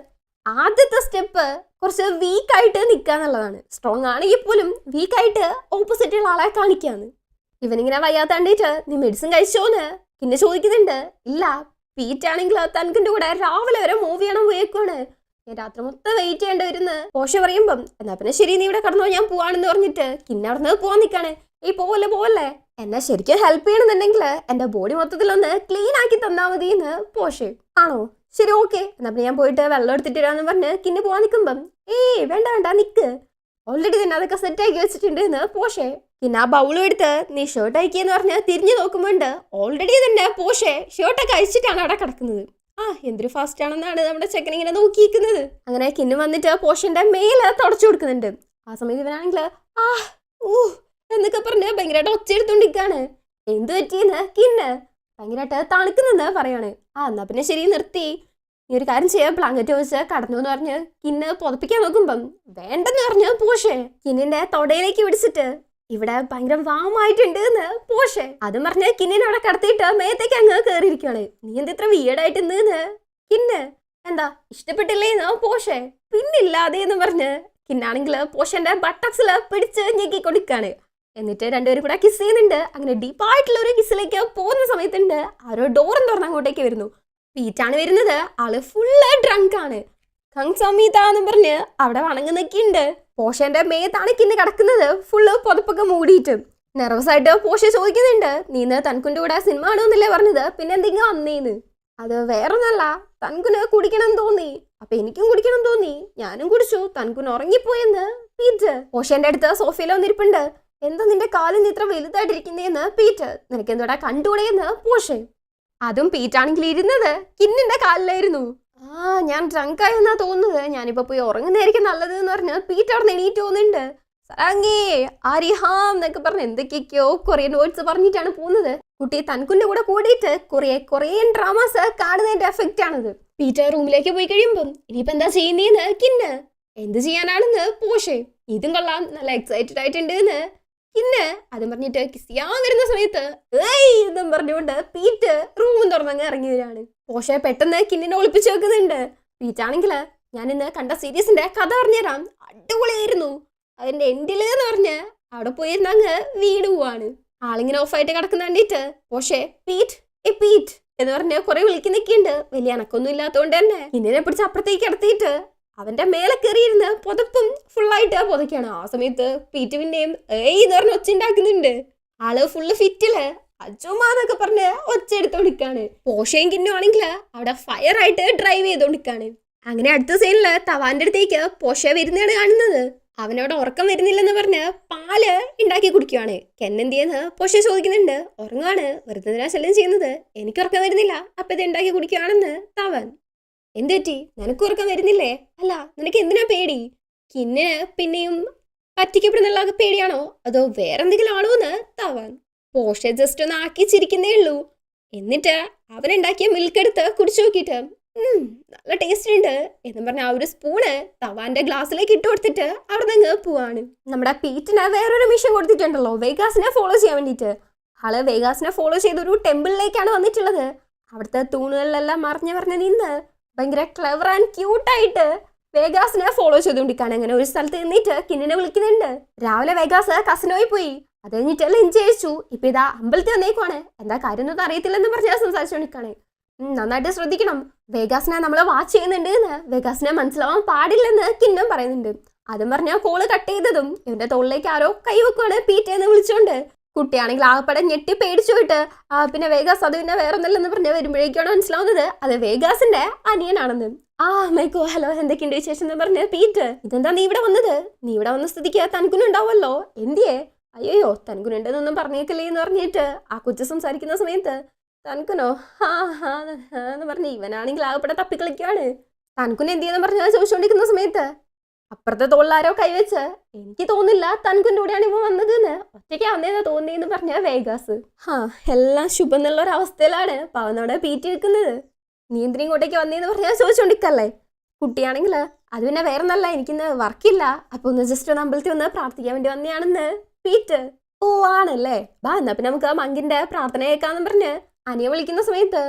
ആദ്യത്തെ സ്റ്റെപ്പ് കുറച്ച് വീക്കായിട്ട് നിൽക്കുക എന്നുള്ളതാണ്. സ്ട്രോങ് ആണെങ്കിൽ പോലും വീക്കായിട്ട് ഓപ്പോസിറ്റുള്ള ആളെ കാണിക്കാന്ന്. ഇവനിങ്ങനെ വയ്യാത്തണ്ടിട്ട് നീ മെഡിസിൻ കഴിച്ചോന്ന് പിന്നെ ചോദിക്കുന്നുണ്ട്. ഇല്ല, പീറ്റ് ആണെങ്കിൽ തൻകിന്റെ കൂടെ രാവിലെ വരെ മൂവി കാണാൻ പോയേക്കുവാണ്, ഞാൻ രാത്രി മൊത്തം വെയിറ്റ് ചെയ്യേണ്ടി വരുന്ന് പോഷ പറയുമ്പം എന്നാ പിന്നെ ശരി നീ ഇവിടെ കിടന്നോ, ഞാൻ പോവാണെന്ന് പറഞ്ഞിട്ട് കിന്നെ അവിടെ നിന്ന് പോവാൻ നിൽക്കാണ്. പോവല്ലേ എന്നെ ശരിക്കും ഹെൽപ്പ് ചെയ്യണമെന്നുണ്ടെങ്കിൽ എന്റെ ബോഡി മൊത്തത്തിലൊന്ന് ക്ലീൻ ആക്കി തന്നാ മതി എന്ന് പോഷേ. ആണോ, ശരി ഓക്കെ, എന്നാ പിന്നെ ഞാൻ പോയിട്ട് വെള്ളം എടുത്തിട്ടിരാന്ന് പറഞ്ഞ് കിന്നെ പോവാൻ നിൽക്കുമ്പം വേണ്ട നിക്ക്, ഓൾറെഡി തന്നെ അതൊക്കെ സെറ്റ് ആക്കി വെച്ചിട്ടുണ്ട് എന്ന് പോഷേ. പിന്നെ ആ ബൗളും എടുത്ത് നീ ഷർട്ട് അയക്കിയെന്ന് പറഞ്ഞ് തിരിഞ്ഞു നോക്കുമ്പോണ്ട് ഓൾറെഡി തന്നെ പോഷേ ഷർട്ടൊക്കെ അയച്ചിട്ടാണ് അവിടെ കിടക്കുന്നത്. എന്തൊരു ഫാസ്റ്റ് ആണെന്നാണ് നമ്മുടെ ചെക്കൻ ഇങ്ങനെ നോക്കിയിരിക്കുന്നത്. അങ്ങനെ കിന്നു വന്നിട്ട് പോഷന്റെ മേലെ തുടച്ചു കൊടുക്കുന്നുണ്ട്. ആ സമയത്ത് ഇവനാണെങ്കിൽ എന്നൊക്കെ പറഞ്ഞ് ഭയങ്കരമായിട്ട് ഒച്ചയെടുത്തോണ്ടിരിക്കാണ്. എന്ത് പറ്റിയെന്ന് കിന്ന് ഭയങ്കരമായിട്ട് തണുക്കുന്നെന്ന് പറയാണ്. എന്നാ പിന്നെ ശരി നിർത്തി, നീ ഒരു കാര്യം ചെയ്യാം, ബ്ലാങ്കറ്റ് വെച്ച് കടന്നു എന്ന് പറഞ്ഞ് കിന്ന് പുതപ്പിക്കാൻ നോക്കുമ്പം വേണ്ടെന്ന് പറഞ്ഞു പോഷെ. കിന്നിന്റെ തൊടയിലേക്ക് പിടിച്ചിട്ട് ഇവിടെ ഭയങ്കര വാമായിട്ടുണ്ട് എന്ന് പോഷെ. അതും പറഞ്ഞ് കിന്നിനെ അവിടെ കടത്തിയിട്ട് മേത്തേക്ക് അങ്ങ് കയറിയിരിക്കുകയാണ്. നീ എന്ത് ഇത്ര വീടായിട്ട് നിന്ന് കിന്ന്, എന്താ ഇഷ്ടപ്പെട്ടില്ലേ എന്ന് പോഷെ. പിന്നില്ലാതെ എന്ന് പറഞ്ഞ് കിന്നാണെങ്കിൽ പോഷന്റെ ബട്ടക്സില് പിടിച്ച് ഞെക്കി കൊടുക്കാണ്. എന്നിട്ട് രണ്ടുപേരും കൂടെ കിസ് ചെയ്യുന്നുണ്ട്. അങ്ങനെ ഡീപ്പായിട്ടുള്ള ഒരു കിസ്സിലേക്ക് പോകുന്ന സമയത്തുണ്ട് ആരോ ഡോറും തുറന്ന് അങ്ങോട്ടേക്ക് വരുന്നു. പീറ്റാണ് വരുന്നത്. ആള് ഫുള്ള് ഡ്രങ്ക് ആണ്. സംഹിത എന്നും പറഞ്ഞ് അവിടെ വണങ്ങുന്നൊക്കെയുണ്ട്. പോഷന്റെ മേത്താണ് കിന്ന് കിടക്കുന്നത്, ഫുള്ള് പുതപ്പൊക്കെ മൂടിയിട്ട്. നെർവസ് ആയിട്ട് പോഷ ചോദിക്കുന്നുണ്ട്, നീന്ന് തൻകുന്റെ കൂടെ സിനിമ കാണുമെന്നല്ലേ പറഞ്ഞത്, പിന്നെ എന്തെങ്കിലും വന്നേന്ന്. അത് വേറൊന്നല്ല, തൻകുന് കുടിക്കണം തോന്നി, അപ്പൊ എനിക്കും കുടിക്കണം തോന്നി, ഞാനും കുടിച്ചു, തൻകുന് ഉറങ്ങിപ്പോയെന്ന് പീറ്റ്. പോഷന്റെ അടുത്ത് സോഫയിൽ വന്നിരിപ്പുണ്ട്. എന്താ നിന്റെ കാലിന് ഇത്ര വലുതായിട്ടിരിക്കുന്നേന്ന് പീറ്റ്, നിനക്ക് എന്തോടാ കണ്ടുകൂടെയെന്ന് പോഷെ. അതും പീറ്റാണെങ്കിൽ ഇരുന്നത് കിന്നിന്റെ കാലിലായിരുന്നു. ഞാൻ ഡ്രങ്കായെന്നാ തോന്നുന്നത്, ഞാനിപ്പോ പോയി ഉറങ്ങുന്നതായിരിക്കും നല്ലത് എന്ന് പറഞ്ഞ് പീറ്റ് അവിടെ എണീറ്റ് പോകുന്നുണ്ട്. സറാങ്ങേ ആരിഹാം എന്നൊക്കെ പറഞ്ഞ് എന്തൊക്കെയൊക്കെയോ കൊറിയൻ വേർഡ്സ് പറഞ്ഞിട്ടാണ് പോകുന്നത്. കുട്ടി തൻകുന്റെ കൂടെ കൂടിയിട്ട് കൊറിയൻ ഡ്രാമാസ് കാണുന്നതിന്റെ എഫക്റ്റ് ആണത്. പീറ്റർ റൂമിലേക്ക് പോയി കഴിയുമ്പം ഇനിയിപ്പോ എന്താ ചെയ്യുന്നേന്ന് കിന്ന്. എന്ത് ചെയ്യാനാണെന്ന് പോഷെ. ഇതും കൊള്ളാം, നല്ല എക്സൈറ്റഡ് ആയിട്ടുണ്ട് എന്ന് കിന്ന്. അതും പറഞ്ഞിട്ട് കിസ് ചെയ്യാൻ വരുന്ന സമയത്ത് എന്നും പറഞ്ഞുകൊണ്ട് പീറ്റ് റൂമും തുറന്നങ്ങ് ഇറങ്ങി വരികയാണ്. പോഷെ പെട്ടെന്ന് കിന്നിനെ ഒളിപ്പിച്ച് വെക്കുന്നുണ്ട്. പീറ്റാണെങ്കില് ഞാൻ ഇന്ന് കണ്ട സീരീസിന്റെ കഥ പറഞ്ഞുതരാം, അടിപൊളിയായിരുന്നു, അതിന്റെ എൻഡില് എന്ന് പറഞ്ഞ് അവിടെ പോയിരുന്ന അങ്ങ് വീട് പോവാണ്. ആളിങ്ങനെ ഓഫായിട്ട് കിടക്കുന്ന കണ്ടിട്ട് പോഷെ പീറ്റ് പീറ്റ് എന്ന് പറഞ്ഞ് കുറെ വിളിക്കുന്നൊക്കെയുണ്ട്. വലിയ അനക്കൊന്നും ഇല്ലാത്തതുകൊണ്ട് തന്നെ കിന്നിനെ പിടിച്ച് അപ്പുറത്തേക്ക് കിടത്തിയിട്ട് അവന്റെ മേലെ കയറിയിരുന്ന് പുതപ്പും ഫുള്ളായിട്ട് പുതയ്ക്കാണ്. ആ സമയത്ത് പീറ്റ് പിന്നെയും എന്ന് പറഞ്ഞ് ഒച്ച ഉണ്ടാക്കുന്നുണ്ട്. ആള് ഫുള്ള് ഫിറ്റില് അജുമാന്നൊക്കെ പറഞ്ഞ് ഒച്ച എടുത്തോണ്ടിരിക്കാണ്. പോഷയും കിന്നും ആണെങ്കിൽ അവിടെ ഫയർ ആയിട്ട് ഡ്രൈവ് ചെയ്തോണ്ടിരിക്കാണ്. അങ്ങനെ അടുത്ത സീനില് തവാന്റെ അടുത്തേക്ക് പോഷ വരുന്നതാണ് കാണുന്നത്. അവനവിടെ ഉറക്കം വരുന്നില്ലെന്ന് പറഞ്ഞ് പാല് ഉണ്ടാക്കി കുടിക്കുവാണ്. കെന്നെന്തിയെന്ന് പോഷ ചോദിക്കുന്നുണ്ട്. ഉറങ്ങാണ്, വെറുതെ ശല്യം ചെയ്യുന്നത്, എനിക്ക് ഉറക്കം വരുന്നില്ല, അപ്പൊ ഇത് ഉണ്ടാക്കി കുടിക്കുവാണെന്ന് തവാൻ. എന്ത് പറ്റി, നിനക്ക് ഉറക്കം വരുന്നില്ലേ? അല്ല, നിനക്ക് എന്തിനാ പേടി? കിന്നിന് പിന്നെയും പറ്റിക്കപ്പെടുന്നുള്ള പേടിയാണോ അതോ വേറെന്തെങ്കിലും ആണോ എന്ന് തവാൻ. പോഷ ജസ്റ്റ് ഒന്ന് ആക്കി ചിരിക്കുന്നേ ഉള്ളൂ. എന്നിട്ട് അവനുണ്ടാക്കിയ മിൽക്ക് എടുത്ത് കുടിച്ചു നോക്കിയിട്ട് നല്ല ടേസ്റ്റ് ഉണ്ട് എന്നും പറഞ്ഞ ആ ഒരു സ്പൂണ് തവാന്റെ ഗ്ലാസ്സിലേക്ക് ഇട്ട് കൊടുത്തിട്ട് അവിടെ നിന്ന് പോവാണ്. നമ്മുടെ പീറ്റിന് വേറൊരു മിഷൻ കൊടുത്തിട്ടുണ്ടല്ലോ വേഗാസിനെ ഫോളോ ചെയ്യാൻ വേണ്ടിയിട്ട്. ആള് വേഗാസിനെ ഫോളോ ചെയ്തൊരു ടെമ്പിളിലേക്കാണ് വന്നിട്ടുള്ളത്. അവിടുത്തെ തൂണുകളിലെല്ലാം മറിഞ്ഞ് നിന്ന് ഭയങ്കര ക്ലെവർ ആൻഡ് ക്യൂട്ടായിട്ട് വേഗാസിനെ ഫോളോ ചെയ്തുകൊണ്ടിരിക്കുകയാണ്. അങ്ങനെ ഒരു സ്ഥലത്ത് നിന്നിട്ട് കിന്നിനെ വിളിക്കുന്നുണ്ട്. രാവിലെ വേഗാസ് കസിനോയിൽ പോയി, അത് കഴിഞ്ഞിട്ട് ലഞ്ച് കഴിച്ചു, ഇപ്പൊ ഇതാ അമ്പലത്തിൽ വന്നേക്കുവാണ്, എന്താ കാര്യം ഒന്നും അറിയത്തില്ലെന്ന് പറഞ്ഞാൽ സംസാരിച്ചുകൊണ്ടിരിക്കുകയാണ്. നന്നായിട്ട് ശ്രദ്ധിക്കണം, വേഗാസിനെ നമ്മളെ വാച്ച് ചെയ്യുന്നുണ്ട് എന്ന് വേഗാസിനെ മനസ്സിലാവാൻ പാടില്ലെന്ന് കിന്നം പറയുന്നുണ്ട്. അതും പറഞ്ഞാൽ കോള് കട്ട് ചെയ്തതും ഇവന്റെ തോളിലേക്ക് ആരോ കൈവെക്കുവാണ് പീറ്റേന്ന് വിളിച്ചോണ്ട്. കുട്ടിയാണെങ്കിൽ ആകപ്പെടെ ഞെട്ടി പേടിച്ചു പോയിട്ട് പിന്നെ വേഗാസ് അത് പിന്നെ വേറൊന്നല്ലെന്ന് പറഞ്ഞ് വരുമ്പോഴേക്കാണ് മനസ്സിലാവുന്നത് അത് വേഗാസിന്റെ അനിയനാണെന്ന്. മൈക്കോ ഹലോ എന്തൊക്കെയുണ്ട് വിശേഷം എന്ന് പറഞ്ഞ് പീറ്റ്, ഇതെന്താ നീ ഇവിടെ വന്നത്? നീ ഇവിടെ വന്ന സ്ഥിതിക്ക് തനിക്കുന്നുണ്ടാവുമല്ലോ, എന്തിയേ? അയ്യോ തനിക്കുന്നുണ്ടെന്നൊന്നും പറഞ്ഞേക്കല്ലേ എന്ന് പറഞ്ഞിട്ട് ആ കൊച്ചു സംസാരിക്കുന്ന സമയത്ത് തനിക്കുനോ എന്ന് പറഞ്ഞ് ഇവനാണെങ്കിൽ ആകപ്പെടെ തപ്പിക്കളിക്കാണ്. തനിക്കുന് എന്തിയെന്ന് പറഞ്ഞാൽ ചോദിച്ചുകൊണ്ടിരിക്കുന്ന സമയത്ത് അപ്പുറത്തെ തോളിലാരോ കൈവച്ച്, എനിക്ക് തോന്നില്ല തനിക്കുൻ്റെ കൂടെയാണ് ഇവ വന്നതെന്ന്, ഒറ്റയ്ക്ക് വന്നേന്ന് തോന്നിയെന്ന് പറഞ്ഞ വേഗാസ്. എല്ലാം ശുഭം എന്നുള്ള ഒരു അവസ്ഥയിലാണ് പാവനോടെ പീറ്റി വെക്കുന്നത്. നീ എന്തിനും ഇങ്ങോട്ടേക്ക് വന്നേന്ന് പറഞ്ഞാൽ ചോദിച്ചോണ്ടിരിക്കല്ലേ. കുട്ടിയാണെങ്കിൽ അത് പിന്നെ വേറെ നല്ല എനിക്കിന്ന് വർക്കില്ല, അപ്പൊ ഒന്ന് ജസ്റ്റ് ഒന്ന് അമ്പലത്തിൽ വന്ന് പ്രാർത്ഥിക്കാൻ വേണ്ടി വന്നെയാണെന്ന് പീറ്റ്. ആണല്ലേ, എന്നാ പിന്നെ നമുക്ക് മങ്കിന്റെ പ്രാർത്ഥന കേൾക്കാന്ന് പറഞ്ഞ് അനിയെ വിളിക്കുന്ന സമയത്ത്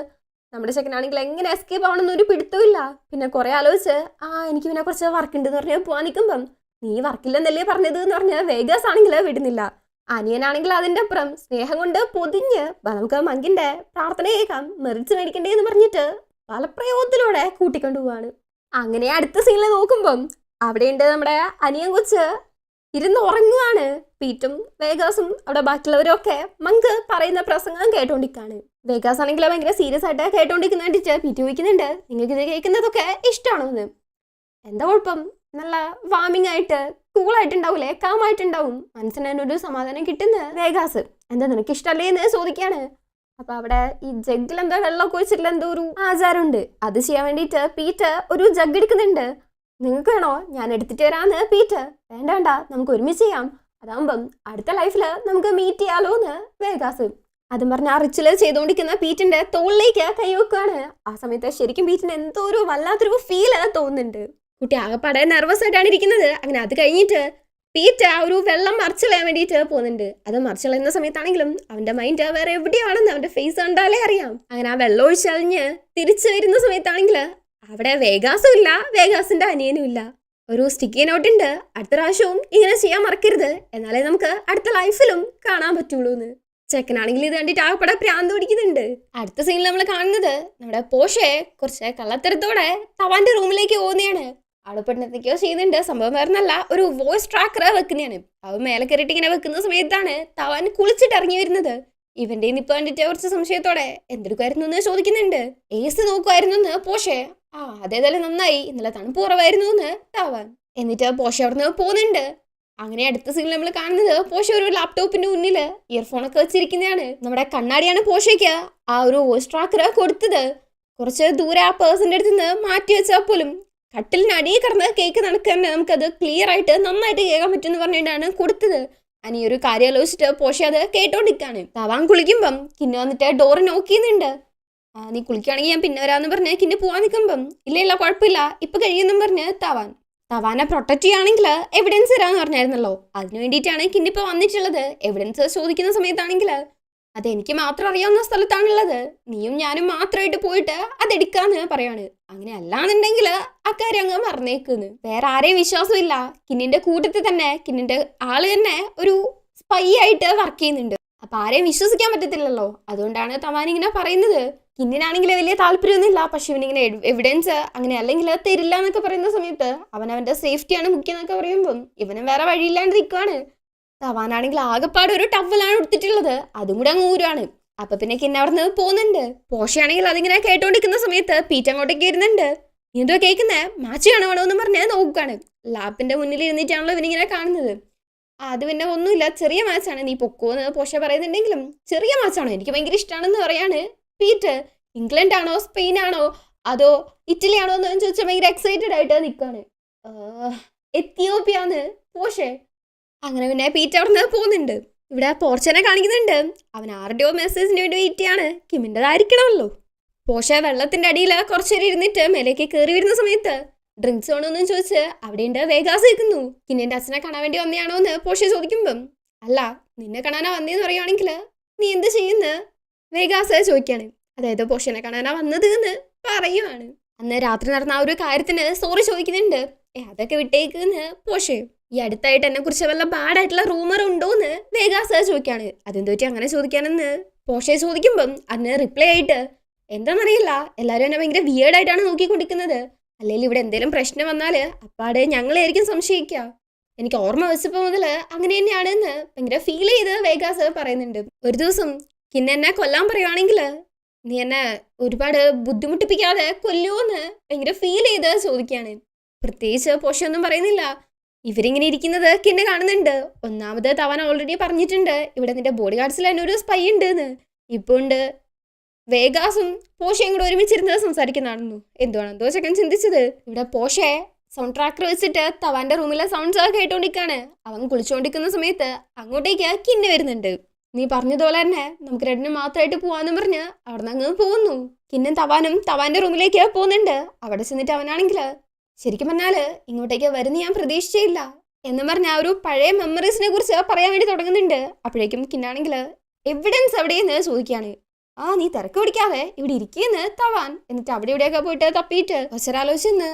നമ്മുടെ ചെക്കനാണെങ്കിൽ എങ്ങനെ എസ്കേപ്പ് ആവണമെന്ന് ഒരു പിടുത്തമില്ല. പിന്നെ കുറെ ആലോചിച്ച് എനിക്ക് പിന്നെ കുറച്ച് വർക്ക് ഉണ്ടെന്ന് പറഞ്ഞാൽ പോവാൻ നിൽക്കുമ്പം നീ വർക്കില്ലെന്നല്ലേ പറഞ്ഞത് എന്ന് പറഞ്ഞ് വേഗാസ് ആണെങ്കിൽ വിടുന്നില്ല. അനിയനാണെങ്കിൽ അതിന്റെ അപ്പുറം സ്നേഹം കൊണ്ട് പൊതിഞ്ഞ് നമുക്ക് മങ്കിന്റെ പ്രാർത്ഥന കേൾക്കാം, മെറിച്ച് മേടിക്കണ്ടേ എന്ന് പറഞ്ഞിട്ട് പല പ്രയോഗത്തിലൂടെ കൂട്ടിക്കൊണ്ടുപോവാണ്. അങ്ങനെ അടുത്ത സീനിൽ നോക്കുമ്പം അവിടെയുണ്ട് നമ്മുടെ അനിയൻ കൊച്ച് ഇരുന്ന് ഉറങ്ങുവാണ്. പീറ്റും വേഗാസും അവിടെ ബാക്കിയുള്ളവരും ഒക്കെ മങ്ക് പറയുന്ന പ്രസംഗം കേട്ടോണ്ടിരിക്കാണ്. വേഗാസ് ആണെങ്കിൽ ഭയങ്കര സീരിയസ് ആയിട്ട് കേട്ടോണ്ടിരിക്കുന്ന കണ്ടിട്ട് പീറ്റ് ചോദിക്കുന്നുണ്ട്, നിങ്ങൾക്ക് ഇത് കേൾക്കുന്നതൊക്കെ ഇഷ്ടമാണോ എന്ന്? എന്താ കുഴപ്പം, നല്ല വാമിങ് ആയിട്ട് കൂളായിട്ടുണ്ടാവൂലേ, കാമായിട്ടുണ്ടാവും, മനസ്സിന് തന്നെ ഒരു സമാധാനം കിട്ടുന്ന വേഗാസ്. എന്താ നിനക്ക് ഇഷ്ടമല്ലേ എന്ന് ചോദിക്കാണ്. അപ്പൊ അവിടെ ഈ ജഗ്ഗിൽ എന്താ വെള്ളമൊക്കെ വെച്ചിട്ടുള്ള എന്തോ ഒരു ആചാരമുണ്ട്, അത് ചെയ്യാൻ വേണ്ടിയിട്ട് പീറ്റ് ഒരു ജഗ് എടുക്കുന്നുണ്ട്. നിങ്ങൾക്ക് വേണോ ഞാൻ എടുത്തിട്ട് വരാന്ന് പീറ്റ്. വേണ്ട നമുക്ക് ഒരുമിച്ച് ചെയ്യാം, അതാകുമ്പം അടുത്ത ലൈഫില് നമുക്ക് മീറ്റ് ചെയ്യാലോ എന്ന് വേഗാസ്. അതും പറഞ്ഞ ആ റിച്വല് ചെയ്തുകൊണ്ടിരിക്കുന്ന പീറ്റിന്റെ തോളിലേക്ക് കൈ വെക്കുകയാണ്. ആ സമയത്ത് ശരിക്കും പീറ്റിന് എന്തോ ഒരു വല്ലാത്തൊരു ഫീല് തോന്നുന്നുണ്ട്. കുട്ടി ആകെപ്പാടെ നെർവസ് ആയിട്ടാണ് ഇരിക്കുന്നത്. അങ്ങനെ അത് കഴിഞ്ഞിട്ട് പീറ്റ് ആ ഒരു വെള്ളം മറിച്ച് കളയാൻ വേണ്ടിയിട്ട് പോകുന്നുണ്ട്. അത് മറിച്ച് കളയുന്ന സമയത്താണെങ്കിലും അവന്റെ മൈൻഡ് വേറെ എവിടെയാണെന്ന് അവന്റെ ഫേസ് കണ്ടാലേ അറിയാം. അങ്ങനെ ആ വെള്ളം ഒഴിച്ചഴിഞ്ഞ് തിരിച്ചു വരുന്ന സമയത്താണെങ്കിൽ അവിടെ വേഗാസും ഇല്ല, വേഗാസിന്റെ അനിയനും ഇല്ല. ഒരു സ്റ്റിക്കി നോട്ട് ഉണ്ട്, അടുത്ത പ്രാവശ്യവും ഇങ്ങനെ ചെയ്യാൻ മറക്കരുത്, എന്നാലേ നമുക്ക് അടുത്ത ലൈഫിലും കാണാൻ പറ്റുള്ളൂ എന്ന്. ചെക്കനാണെങ്കിൽ ഇത് കണ്ടിട്ട് ആകപ്പെടെ പ്രാന്ത് പിടിക്കുന്നുണ്ട്. അടുത്ത സീനിൽ നമ്മൾ കാണുന്നത് നമ്മുടെ പോഷെ കുറച്ച് കള്ളത്തരത്തോടെ തവാന്റെ റൂമിലേക്ക് പോകുന്നതാണ്. അവിടെ പെട്ടെന്നൊക്കെയോ ചെയ്യുന്നുണ്ട്. സംഭവം വേറെന്നല്ല, ഒരു വോയിസ് ട്രാക്കർ വെക്കുന്നതാണ്. അവൻ മേലെ കയറിയിട്ട് ഇങ്ങനെ വെക്കുന്ന സമയത്താണ് തവാൻ കുളിച്ചിട്ട് ഇറങ്ങി വരുന്നത്. ഇവന്റെ ഇപ്പൊ കണ്ടിട്ട് കുറച്ച് സംശയത്തോടെ എന്തെടുക്കുമായിരുന്നു എന്ന് ചോദിക്കുന്നുണ്ട്. ഏസ് നോക്കുമായിരുന്നു എന്ന് പോഷെ. അതേതായാലും നന്നായി, ഇന്നലെ തണുപ്പ് കുറവായിരുന്നു എന്ന് തവാൻ. എന്നിട്ട് പോഷെ അവിടെ നിന്ന് പോകുന്നുണ്ട്. അങ്ങനെ അടുത്ത സീനിൽ നമ്മൾ കാണുന്നത് പോഷെ ഒരു ലാപ്ടോപ്പിന്റെ മുന്നിൽ ഇയർഫോണൊക്കെ വെച്ചിരിക്കുന്നതാണ്. നമ്മുടെ കണ്ണാടിയാണ് പോഷയ്ക്ക് ആ ഒരു വോയിസ് ട്രാക്കർ കൊടുത്തത്. കുറച്ച് ദൂരെ ആ പേഴ്സന്റെ അടുത്ത് നിന്ന് മാറ്റി വെച്ചാൽ പോലും കട്ടിലിനടിയിൽ കിടന്ന് കേക്ക് നടക്കാൻ നമുക്കത് ക്ലിയർ ആയിട്ട് നന്നായിട്ട് കേൾക്കാൻ പറ്റുമെന്ന് പറഞ്ഞിട്ടാണ് കൊടുത്തത്. അനി ഒരു കാര്യം ആലോചിച്ചിട്ട് പോഷെ അത് കേട്ടോണ്ടിരിക്കാണ്. തവാൻ കുളിക്കുമ്പം കിന്നെ വന്നിട്ട് ഡോറ് നോക്കിയുന്നുണ്ട്. നീ കുളിക്കുകയാണെങ്കിൽ ഞാൻ പിന്നെ വരാമെന്ന് പറഞ്ഞ് കിന്നെ പോവാൻ നിൽക്കുമ്പം ഇല്ല കുഴപ്പമില്ല ഇപ്പൊ കഴിയുമെന്നും പറഞ്ഞ് തവാനെ പ്രൊട്ടക്ട് ചെയ്യുകയാണെങ്കിൽ എവിഡൻസ് തരാന്ന് പറഞ്ഞായിരുന്നല്ലോ. അതിന് വേണ്ടിയിട്ടാണ് കിന്നിപ്പോ വന്നിട്ടുള്ളത്. എവിഡൻസ് ചോദിക്കുന്ന സമയത്താണെങ്കിൽ അതെനിക്ക് മാത്രം അറിയാവുന്ന സ്ഥലത്താണുള്ളത്, നീയും ഞാനും മാത്രമായിട്ട് പോയിട്ട് അതെടുക്കാന്ന് പറയാണ്. അങ്ങനെ അല്ലാന്നുണ്ടെങ്കിൽ അക്കാര്യം അങ്ങ് മറന്നേക്കുന്ന്. വേറെ ആരെയും വിശ്വാസമില്ല. കിന്നിന്റെ കൂട്ടത്തിൽ തന്നെ കിന്നിന്റെ ആള് തന്നെ ഒരു സ്പൈ ആയിട്ട് വർക്ക് ചെയ്യുന്നുണ്ട്. അപ്പൊ ആരെയും വിശ്വസിക്കാൻ പറ്റത്തില്ലല്ലോ. അതുകൊണ്ടാണ് തവാൻ ഇങ്ങനെ പറയുന്നത്. കിന്നിനാണെങ്കിൽ വലിയ താല്പര്യമൊന്നുമില്ല, പക്ഷെ ഇവനിങ്ങനെ എവിഡൻസ് അങ്ങനെ അല്ലെങ്കിൽ തരില്ല എന്നൊക്കെ പറയുന്ന സമയത്ത് അവന്റെ സേഫ്റ്റിയാണ് മുഖ്യം എന്നൊക്കെ പറയുമ്പം ഇവനും വേറെ വഴിയില്ലാണ്ട് നിൽക്കുവാണ്. തവാനാണെങ്കിൽ ആകെപ്പാട് ഒരു ടവലാണ് എടുത്തിട്ടുള്ളത്, അതും കൂടെ അങ്ങ് ഊരാണ്. അപ്പൊ പിന്നെ കിന്നെ അവിടെ നിന്ന് പോകുന്നുണ്ട്. പോഷയാണെങ്കിൽ അതിങ്ങനെ കേട്ടോണ്ടിരിക്കുന്ന സമയത്ത് പീറ്റ് അങ്ങോട്ടേക്ക് ഇരുന്നുണ്ട്. നീ എന്തോ കേൾക്കുന്നേ, മാച്ച് കാണുവാണോ എന്ന് പറഞ്ഞ് നോക്കുകയാണ്. ലാപ്പിന്റെ മുന്നിൽ ഇരുന്നിട്ടാണല്ലോ ഇവനിങ്ങനെ കാണുന്നത്. അത് പിന്നെ ഒന്നുമില്ല, ചെറിയ മാച്ചാണ്, നീ പൊക്കോന്ന് പോഷ പറയുന്നുണ്ടെങ്കിലും ചെറിയ മാച്ചാണോ, എനിക്ക് ഭയങ്കര ഇഷ്ടമാണെന്ന് പറയാണ് പീറ്റ്. ഇംഗ്ലണ്ട് ആണോ സ്പെയിൻ ആണോ അതോ ഇറ്റലി ആണോ എന്ന് ചോദിച്ചാൽ ഭയങ്കര എക്സൈറ്റഡ് ആയിട്ട് നിൽക്കാണ്. എത്തിയോപ്യാന്ന് പോഷെ. അങ്ങനെ പിന്നെ പീറ്റ് അവിടെ നിന്ന് പോകുന്നുണ്ട്. ഇവിടെ പോർച്ചനെ കാണിക്കുന്നുണ്ട്. അവൻ ആരുടെയോ മെസ്സേജിന് വേണ്ടി വെയിറ്റ് ചെയ്യാണ്. കിമ്മിൻ്റെതായിരിക്കണമല്ലോ. പോഷ വെള്ളത്തിന്റെ അടിയിൽ കുറച്ചേരം ഇരുന്നിട്ട് മേലേക്ക് കയറി വരുന്ന സമയത്ത് ഡ്രിങ്ക്സ് വേണോന്നും ചോദിച്ച് അവിടെയുണ്ട് വേഗാസ് നിൽക്കുന്നു. കിന്നിന്റെ അച്ഛനെ കാണാൻ വേണ്ടി വന്നയാണോ എന്ന് പോഷ ചോദിക്കുമ്പം അല്ല, നിന്നെ കാണാനാ വന്നേന്ന് പറയുവാണെങ്കിൽ നീ എന്ത് ചെയ്യുന്ന വേഗാസ് ചോദിക്കാണ്. അതായത് പോഷനെ കാണാനാ വന്നത് എന്ന് പറയുവാണ്. അന്ന് രാത്രി നടന്ന ആ ഒരു കാര്യത്തിന് സോറി ചോദിക്കുന്നുണ്ട്. അതൊക്കെ വിട്ടേക്കുന്ന് പോഷയും. ഈ അടുത്തായിട്ട് എന്നെ കുറിച്ച് വല്ല ബാഡായിട്ടുള്ള റൂമർ ഉണ്ടോന്ന് വേഗാസ് ചോദിക്കാണ്. അതെന്ത് പറ്റി അങ്ങനെ ചോദിക്കാനെന്ന് പോഷയെ ചോദിക്കുമ്പം അന്ന് റിപ്ലൈ ആയിട്ട് എന്താണെന്നറിയില്ല, എല്ലാവരും എന്നെ ഭയങ്കര വിയേർഡായിട്ടാണ് നോക്കിക്കൊണ്ടിരിക്കുന്നത്. അല്ലെങ്കിൽ ഇവിടെ എന്തെങ്കിലും പ്രശ്നം വന്നാല് അപ്പാടെ ഞങ്ങളായിരിക്കും സംശയിക്കുക. എനിക്ക് ഓർമ്മ വെച്ചപ്പോ മുതൽ അങ്ങനെ തന്നെയാണെന്ന് ഭയങ്കര ഫീൽ ചെയ്ത് വേഗാസ് പറയുന്നുണ്ട്. ഒരു ദിവസം കിന്നെ കൊല്ലാൻ പറയുവാണെങ്കിൽ നീ എന്നെ ഒരുപാട് ബുദ്ധിമുട്ടിപ്പിക്കാതെ കൊല്ലുവോന്ന് ഭയങ്കര ഫീൽ ചെയ്ത് ചോദിക്കാണ്. പ്രത്യേകിച്ച് പോഷയൊന്നും പറയുന്നില്ല. ഇവരിങ്ങനെ ഇരിക്കുന്നത് കിന്നെ കാണുന്നുണ്ട്. ഒന്നാമത് തവൻ ഓൾറെഡി പറഞ്ഞിട്ടുണ്ട് ഇവിടെ നിന്റെ ബോഡി ഗാർഡ്സിൽ തന്നെ ഒരു സ്പൈ ഉണ്ട് എന്ന്. ഇപ്പൊ ഉണ്ട് വേഗാസും പോഷയും കൂടെ ഒരുമിച്ചിരുന്നത് സംസാരിക്കുന്നതാണെന്നു. എന്തുവാണെന്തോ ചെക്കൻ ചിന്തിച്ചത്. ഇവിടെ പോഷയെ സൗണ്ട് ട്രാക്കർ വെച്ചിട്ട് തവാന്റെ റൂമിലെ സൗണ്ട്സ് ഒക്കെ കേട്ടോണ്ടിരിക്കാണ്. അവൻ കുളിച്ചോണ്ടിരിക്കുന്ന സമയത്ത് അങ്ങോട്ടേക്ക് കിന്നെ വരുന്നുണ്ട്. നീ പറഞ്ഞതുപോലെ തന്നെ നമുക്ക് രണ്ടിനും മാത്രമായിട്ട് പോവാന്ന് പറഞ്ഞ് അവിടെ നിന്ന് അങ്ങ് പോകുന്നു. കിന്നും തവാനും തവാന്റെ റൂമിലേക്ക് പോകുന്നുണ്ട്. അവിടെ ചെന്നിട്ട് അവനാണെങ്കിൽ ശരിക്കും പറഞ്ഞാല് ഇങ്ങോട്ടേക്ക് വരുന്ന ഞാൻ പ്രതീക്ഷിച്ചില്ല എന്ന് പറഞ്ഞ ആ ഒരു പഴയ മെമ്മറീസിനെ കുറിച്ച് പറയാൻ വേണ്ടി തുടങ്ങുന്നുണ്ട്. അപ്പോഴേക്കും കിന്നാണെങ്കിൽ എവിഡൻസ് എവിടെയെന്ന് ചോദിക്കാണ്. നീ തിരക്ക് പിടിക്കാതെ ഇവിടെ ഇരിക്കുന്നു തവാൻ. എന്നിട്ട് അവിടെ ഇവിടെയൊക്കെ പോയിട്ട് തപ്പിയിട്ട് ഒച്ചരാലോചിച്ചെന്ന്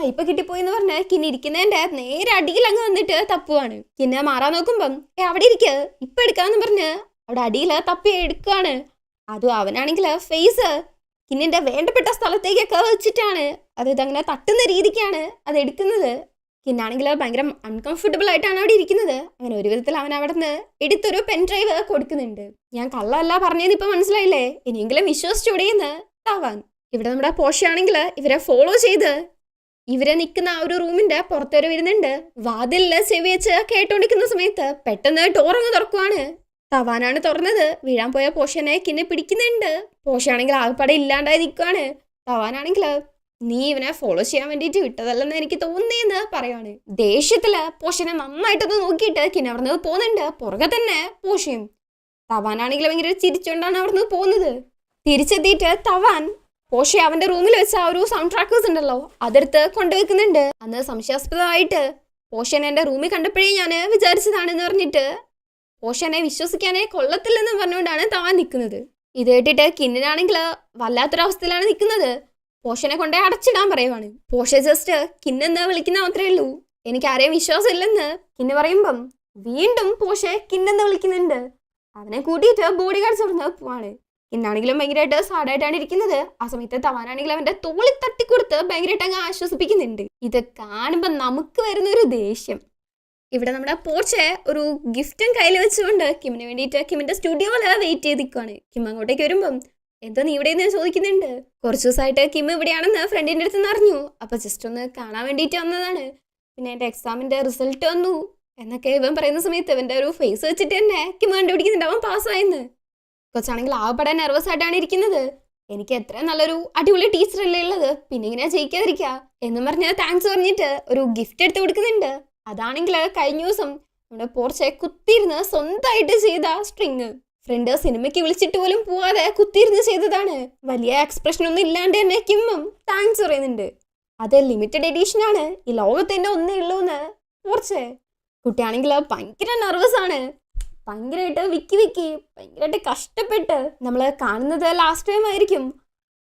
ഇപ്പൊ കിട്ടിപ്പോയി എന്ന് പറഞ്ഞ് കിന്നെ ഇരിക്കുന്നതിന്റെ നേരെ അടിയിൽ അങ്ങ് വന്നിട്ട് തപ്പുവാണ്. കിന്നെ മാറാൻ നോക്കുമ്പം അവിടെ ഇരിക്ക് ഇപ്പൊ എടുക്കാന്ന് പറഞ്ഞ് അവിടെ അടിയിൽ തപ്പി എടുക്കുകയാണ്. അതും അവനാണെങ്കിൽ ഫേസ് കിന്നിന്റെ വേണ്ടപ്പെട്ട സ്ഥലത്തേക്കൊക്കെ വെച്ചിട്ടാണ് അത് ഇതങ്ങനെ തട്ടുന്ന രീതിക്കാണ് അത് എടുക്കുന്നത്. കിന്നാണെങ്കിൽ ഭയങ്കര അൺകംഫർട്ടബിൾ ആയിട്ടാണ് അവിടെ ഇരിക്കുന്നത്. അങ്ങനെ ഒരു വിധത്തിൽ അവൻ അവിടെ നിന്ന് എടുത്തൊരു പെൻഡ്രൈവ് കൊടുക്കുന്നുണ്ട്. ഞാൻ കള്ളല്ല പറഞ്ഞത് ഇപ്പൊ മനസ്സിലായില്ലേ, ഇനിയെങ്കിലും വിശ്വസിച്ചുടേന്ന് താവാൻ. ഇവിടെ നമ്മുടെ പോഷയാണെങ്കിൽ ഇവരെ ഫോളോ ചെയ്ത് ഇവരെ നിൽക്കുന്ന ആ ഒരു റൂമിന്റെ പുറത്തൊരു വരുന്നുണ്ട്. വാതിലില് ചെവി വെച്ച് കേട്ടോണ്ടിരിക്കുന്ന സമയത്ത് പെട്ടെന്ന് ഡോറങ്ങ് തുറക്കുവാണ്. തവാനാണ് തുറന്നത്. വീഴാൻ പോയ പോഷനെ കിന്നെ പിടിക്കുന്നുണ്ട്. പോഷയാണെങ്കിൽ ആകെപ്പാടെ ഇല്ലാണ്ടായി നിൽക്കുവാണ്. തവാനാണെങ്കിൽ നീ ഇവനെ ഫോളോ ചെയ്യാൻ വേണ്ടിയിട്ട് വിട്ടതല്ലെന്ന് എനിക്ക് തോന്നിയെന്ന് പറയാണ്. ദേഷ്യത്തില് പോഷനെ നന്നായിട്ടൊന്ന് നോക്കിയിട്ട് കിന്നെ അവിടെ നിന്ന് പോകുന്നുണ്ട്. പുറകെ തന്നെ പോഷയും. തവാനാണെങ്കിൽ ഭയങ്കര ചിരിച്ചുകൊണ്ടാണ് അവിടുന്ന് പോകുന്നത്. തിരിച്ചെത്തിയിട്ട് തവാൻ പോഷെ അവന്റെ റൂമിൽ വെച്ച ആ ഒരു സൗണ്ട് ട്രാക്കേഴ്സ് ഉണ്ടല്ലോ അതെടുത്ത് കൊണ്ടുവെക്കുന്നുണ്ട്. അന്ന് സംശയാസ്പദമായിട്ട് പോഷനെ എന്റെ റൂമിൽ കണ്ടപ്പോഴേ ഞാൻ വിചാരിച്ചതാണെന്ന് പറഞ്ഞിട്ട് പോഷനെ വിശ്വസിക്കാനേ കൊള്ളത്തില്ലെന്ന് പറഞ്ഞുകൊണ്ടാണ് തവാൻ നിൽക്കുന്നത്. ഇത് കേട്ടിട്ട് കിന്നനാണെങ്കിൽ വല്ലാത്തൊരവസ്ഥയിലാണ് നിൽക്കുന്നത്. പോഷനെ കൊണ്ടേ അടച്ചിടാൻ പറയുവാണ്. പോഷ ജസ്റ്റ് കിന്നെന്ന് വിളിക്കുന്ന മാത്രമേ ഉള്ളൂ, എനിക്ക് ആരെയും വിശ്വാസം ഇല്ലെന്ന് കിന്ന് പറയുമ്പം വീണ്ടും പോഷെ കിന്നെന്ന് വിളിക്കുന്നുണ്ട്. അവനെ കൂട്ടിയിട്ട് ബോഡി ഗാർഡ്സ് പറഞ്ഞ് പോവാണ്. കിന്നാണെങ്കിലും ഭയങ്കരമായിട്ട് സാഡായിട്ടാണ് ഇരിക്കുന്നത്. ആ സമയത്ത് തവാനാണെങ്കിലും അവന്റെ തോളിൽ തട്ടിക്കൊടുത്ത് ഭയങ്കരമായിട്ട് അങ്ങ് ആശ്വസിപ്പിക്കുന്നുണ്ട്. ഇത് കാണുമ്പോൾ നമുക്ക് വരുന്ന ഒരു ദേഷ്യം. ഇവിടെ നമ്മുടെ പോർച്ചെ ഒരു ഗിഫ്റ്റും കയ്യിൽ വെച്ചുകൊണ്ട് കിമ്മിന് വേണ്ടിയിട്ട് കിമ്മിന്റെ സ്റ്റുഡിയോയിൽ വെയിറ്റ് ചെയ്ത് നിൽക്കുവാണ്. കിം അങ്ങോട്ടേക്ക് വരുമ്പം എന്താ നീ ഇവിടെ നിന്ന് ചോദിക്കുന്നുണ്ട്. കുറച്ച് ദിവസമായിട്ട് കിം ഇവിടെയാണെന്ന് ഫ്രണ്ടിന്റെ അടുത്ത് നിന്ന് അറിഞ്ഞു. അപ്പൊ ജസ്റ്റ് ഒന്ന് കാണാൻ വേണ്ടിയിട്ട് വന്നതാണ്. പിന്നെ എന്റെ എക്സാമിന്റെ റിസൾട്ട് വന്നു എന്നൊക്കെ ഇവൻ പറയുന്ന സമയത്ത് ഇവന്റെ ഒരു ഫേസ് വെച്ചിട്ട് തന്നെ കിം കണ്ടുപിടിക്കുന്നുണ്ട് അവൻ പാസ്സായെന്ന്. കൊച്ചാണെങ്കിൽ ആവപ്പെടാൻ നെർവസ് ആയിട്ടാണ് ഇരിക്കുന്നത്. എനിക്ക് എത്ര നല്ലൊരു അടിപൊളി ടീച്ചറല്ലേ ഉള്ളത്, പിന്നെ ഇങ്ങനെ ജയിക്കാതിരിക്കുക എന്നും പറഞ്ഞ് താങ്ക്സ് പറഞ്ഞിട്ട് ഒരു ഗിഫ്റ്റ് എടുത്ത് കൊടുക്കുന്നുണ്ട്. അതാണെങ്കിൽ കഴിഞ്ഞ ദിവസം നമ്മുടെ പോർച്ചെ കുത്തിയിരുന്ന് സ്വന്തമായിട്ട് ചെയ്ത സ്ട്രിങ്. ഫ്രണ്ട് സിനിമയ്ക്ക് വിളിച്ചിട്ട് പോലും പോവാതെ കുത്തിയിരുന്ന് ചെയ്തതാണ്. വലിയ എക്സ്പ്രഷൻ ഒന്നും ഇല്ലാണ്ട് തന്നെ കിമ്മും താങ്ക്സ് പറയുന്നുണ്ട്. അത് ലിമിറ്റഡ് എഡിഷൻ ആണ്, ഈ ലോകത്തിന്റെ ഒന്നേ ഉള്ളൂ എന്ന് പോർച്ചെ. കുട്ടിയാണെങ്കിൽ ഭയങ്കര നെർവസ് ആണ്. ഭയങ്കരമായിട്ട് വിക്കി ഭയങ്കരമായിട്ട് കഷ്ടപ്പെട്ട് നമ്മൾ കാണുന്നത് ലാസ്റ്റ് ടൈം ആയിരിക്കും.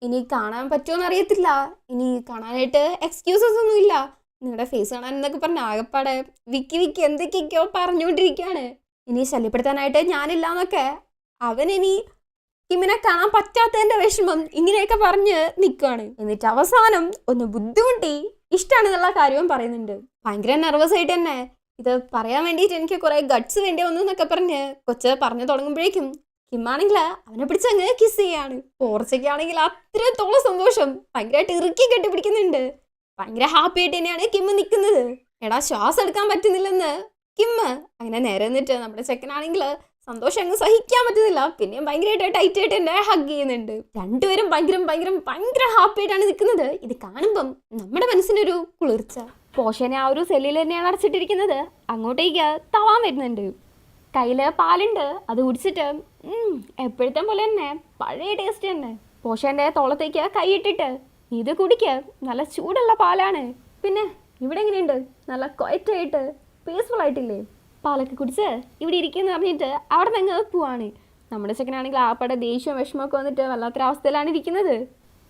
ഇനി കാണാൻ പറ്റുമോന്ന് അറിയത്തില്ല. ഇനി കാണാനായിട്ട് എക്സ്ക്യൂസസ് ഒന്നും ഇല്ല. നിങ്ങളുടെ ഫേസ് കാണാൻ എന്നൊക്കെ പറഞ്ഞ ആകപ്പാടെ വിക്കി എന്തൊക്കെയൊക്കെയോ പറഞ്ഞുകൊണ്ടിരിക്കുകയാണ്. ഇനി ശല്യപ്പെടുത്താനായിട്ട് ഞാനില്ല എന്നൊക്കെ അവനിനി കിമ്മിനെ കാണാൻ പറ്റാത്തതിന്റെ വിഷമം ഇങ്ങനെയൊക്കെ പറഞ്ഞ് നിൽക്കുകയാണ്. എന്നിട്ട് അവസാനം ഒന്ന് ബുദ്ധിമുട്ടി ഇഷ്ടമാണെന്നുള്ള കാര്യവും പറയുന്നുണ്ട്. ഭയങ്കര നെർവസ് ആയിട്ട് തന്നെ ഇത് പറയാൻ വേണ്ടിയിട്ട് എനിക്ക് കുറെ ഗട്ട്സ് വേണ്ടി വന്നു എന്നൊക്കെ പറഞ്ഞ് കൊച്ച് പറഞ്ഞു തുടങ്ങുമ്പോഴേക്കും കിമ്മാണെങ്കിൽ അവനെ പിടിച്ചങ്ങ് കിസ് ചെയ്യാണ്. പോർച്ചയ്ക്കാണെങ്കിൽ അത്രത്തോളം സന്തോഷം, ഭയങ്കരമായിട്ട് ഇറുക്കി കെട്ടിപ്പിടിക്കുന്നുണ്ട്. ഭയങ്കര ഹാപ്പി ആയിട്ട് തന്നെയാണ് കിമ്മ് നിൽക്കുന്നത്. എടാ ശ്വാസം എടുക്കാൻ പറ്റുന്നില്ലെന്ന് കിമ്മ് അങ്ങനെ നേരെ നിന്നിട്ട് നമ്മുടെ ചെക്കനാണെങ്കിൽ സന്തോഷം അങ്ങ് സഹിക്കാൻ പറ്റുന്നില്ല. പിന്നെയും ഭയങ്കരമായിട്ട് ടൈറ്റ് ആയിട്ട് എന്നെ ഹഗ് ചെയ്യുന്നുണ്ട്. രണ്ടുപേരും ഭയങ്കര ഹാപ്പി ആയിട്ടാണ് നിൽക്കുന്നത്. ഇത് കാണുമ്പം നമ്മുടെ മനസ്സിനൊരു കുളിർച്ച. പോഷനെ ആ ഒരു സെല്ലിൽ തന്നെയാണ് അടച്ചിട്ടിരിക്കുന്നത്. അങ്ങോട്ടേക്ക് തവാൻ വരുന്നുണ്ട്. കയ്യില് പാലുണ്ട്, അത് കുടിച്ചിട്ട് എപ്പോഴത്തെ പോലെ തന്നെ പഴയ ടേസ്റ്റ് തന്നെ. പോഷന്റെ തോളത്തേക്ക് കൈയിട്ടിട്ട് ഇത് കുടിക്ക്, നല്ല ചൂടുള്ള പാലാണ്. പിന്നെ ഇവിടെ എങ്ങനെയുണ്ട്, നല്ല ക്വയറ്റായിട്ട് പീസ്ഫുൾ ആയിട്ടില്ലേ? പാലൊക്കെ കുടിച്ച് ഇവിടെ ഇരിക്കുന്നു പറഞ്ഞിട്ട് അവിടെ നിന്ന് പോവാണ്. നമ്മുടെ ചെക്കനാണെങ്കിൽ ആപ്പടെ ദേഷ്യവും വിഷമമൊക്കെ വന്നിട്ട് വല്ലാത്തൊരവസ്ഥയിലാണ് ഇരിക്കുന്നത്.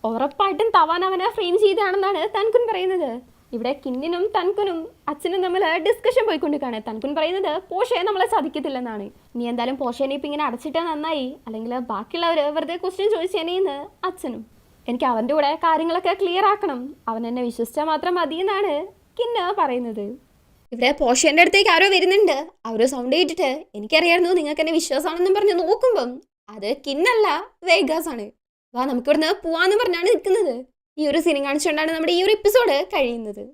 ഉറപ്പായിട്ടും തവാൻ അവനെ ഫ്രെയിം ചെയ്താണെന്നാണ് തൻകുൻ പറയുന്നത്. ഇവിടെ കിന്നിനും തൻകുനും അച്ഛനും തമ്മിൽ ഡിസ്കഷൻ പോയിക്കൊണ്ടിരിക്കുകയാണ്. തൻകുൻ പറയുന്നത് പോഷയെ നമ്മളെ ചതിക്കത്തില്ലെന്നാണ്. നീ എന്തായാലും പോഷേനെ ഇപ്പം ഇങ്ങനെ അടച്ചിട്ട് നന്നായി, അല്ലെങ്കിൽ ബാക്കിയുള്ളവർ വെറുതെ ക്വസ്റ്റ്യൻ ചോദിച്ചേനേന്ന് അച്ഛനും. എനിക്ക് അവൻ്റെ കൂടെ കാര്യങ്ങളൊക്കെ ക്ലിയർ ആക്കണം, അവൻ എന്നെ വിശ്വസിച്ചാൽ മാത്രം മതിയെന്നാണ് കിന്ന് പറയുന്നത്. ഇവിടെ പോഷേൻ്റെ അടുത്തേക്ക് ആരോ വരുന്നുണ്ട്. അവരോ സൗണ്ട് കേട്ടിട്ട് എനിക്കറിയായിരുന്നു നിങ്ങൾക്ക് എന്നെ വിശ്വാസമാണെന്നും പറഞ്ഞ് നോക്കുമ്പം അത് കിന്നല്ല, വേഗാസ് ആണ്. വാ നമുക്കിവിടുന്ന് പോവാന്ന് പറഞ്ഞാണ് നിൽക്കുന്നത്. ഈ ഒരു സീൻ കാണിച്ചുകൊണ്ടാണ് നമ്മുടെ ഈ ഒരു എപ്പിസോഡ് കഴിയുന്നത്.